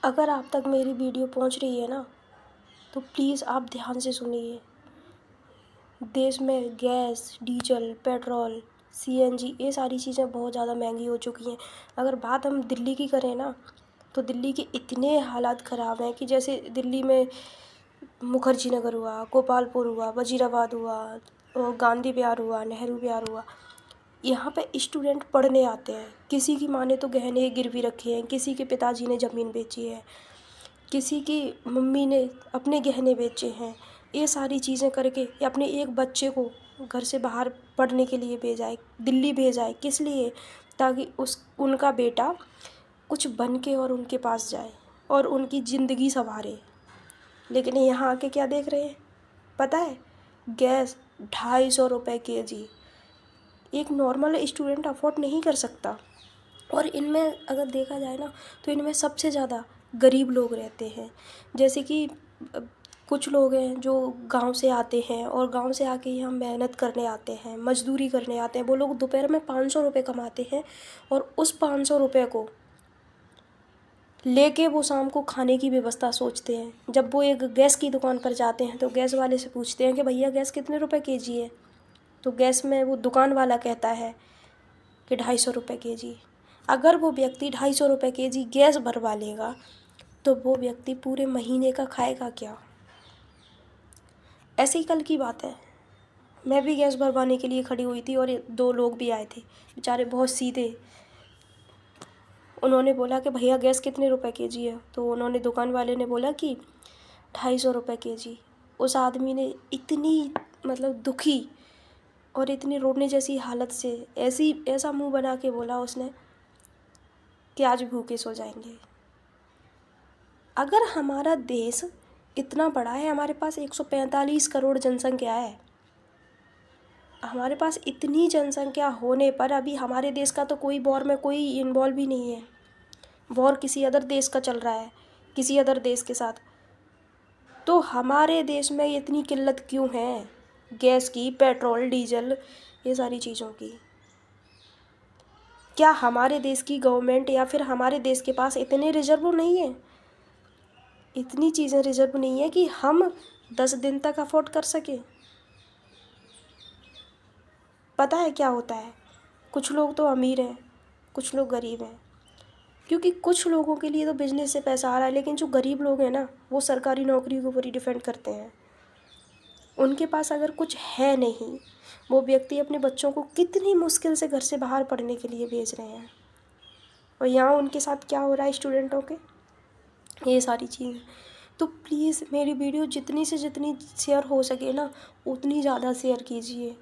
अगर आप तक मेरी वीडियो पहुंच रही है ना, तो प्लीज़ आप ध्यान से सुनिए। देश में गैस, डीजल, पेट्रोल, सीएनजी ये सारी चीज़ें बहुत ज़्यादा महंगी हो चुकी हैं। अगर बात हम दिल्ली की करें ना, तो दिल्ली के इतने हालात ख़राब हैं कि जैसे दिल्ली में मुखर्जी नगर हुआ, गोपालपुर हुआ, वजीराबाद हुआ, और गांधी विहार हुआ, नेहरू विहार हुआ। यहाँ पे स्टूडेंट पढ़ने आते हैं। किसी की माँ ने तो गहने गिरवी रखे हैं, किसी के पिताजी ने ज़मीन बेची है, किसी की मम्मी ने अपने गहने बेचे हैं। ये सारी चीज़ें करके ये अपने एक बच्चे को घर से बाहर पढ़ने के लिए भेजा है, दिल्ली भेजा है। किस लिए? ताकि उनका बेटा कुछ बन के और उनके पास जाए और उनकी ज़िंदगी संवारे। लेकिन यहाँ आके क्या देख रहे हैं पता है? गैस 250 रुपये kg। एक नॉर्मल स्टूडेंट अफोर्ड नहीं कर सकता। और इनमें अगर देखा जाए ना, तो इनमें सबसे ज़्यादा गरीब लोग रहते हैं। जैसे कि कुछ लोग हैं जो गांव से आते हैं और गांव से आके यहाँ मेहनत करने आते हैं, मजदूरी करने आते हैं। वो लोग दोपहर में 500 रुपये कमाते हैं और उस 500 रुपये को लेके वो शाम को खाने की व्यवस्था सोचते हैं। जब वो एक गैस की दुकान पर जाते हैं तो गैस वाले से पूछते हैं कि भैया गैस कितने रुपए kg है? तो गैस में वो दुकान वाला कहता है कि 250 रुपये kg। अगर वो व्यक्ति 250 रुपये kg गैस भरवा लेगा तो वो व्यक्ति पूरे महीने का खाएगा क्या? ऐसे ही कल की बात है, मैं भी गैस भरवाने के लिए खड़ी हुई थी और 2 लोग भी आए थे, बेचारे बहुत सीधे। उन्होंने बोला कि भैया गैस कितने रुपए kg है? तो उन्होंने दुकान वाले ने बोला कि 250 रुपये kg। उस आदमी ने इतनी दुखी और इतनी रोने जैसी हालत से ऐसा मुंह बना के बोला उसने कि आज भूखे सो जाएंगे। अगर हमारा देश इतना बड़ा है, हमारे पास 145 करोड़ जनसंख्या है, हमारे पास इतनी जनसंख्या होने पर अभी हमारे देश का तो कोई वॉर में कोई इन्वॉल्व भी नहीं है। वॉर किसी अदर देश का चल रहा है, किसी अदर देश के साथ। तो हमारे देश में इतनी किल्लत क्यों है गैस की, पेट्रोल, डीजल, ये सारी चीज़ों की? क्या हमारे देश की गवर्नमेंट या फिर हमारे देश के पास इतने रिजर्व नहीं है, इतनी चीज़ें रिजर्व नहीं है कि हम 10 दिन तक अफोर्ड कर सकें? पता है क्या होता है? कुछ लोग तो अमीर हैं, कुछ लोग गरीब हैं। क्योंकि कुछ लोगों के लिए तो बिजनेस से पैसा आ रहा है, लेकिन जो गरीब लोग हैं ना, वो सरकारी नौकरी के ऊपर ही डिपेंड करते हैं। उनके पास अगर कुछ है नहीं, वो व्यक्ति अपने बच्चों को कितनी मुश्किल से घर से बाहर पढ़ने के लिए भेज रहे हैं। और यहाँ उनके साथ क्या हो रहा है स्टूडेंटों के? ये सारी चीज़। तो प्लीज़ मेरी वीडियो जितनी से जितनी शेयर हो सके ना, उतनी ज़्यादा शेयर कीजिए।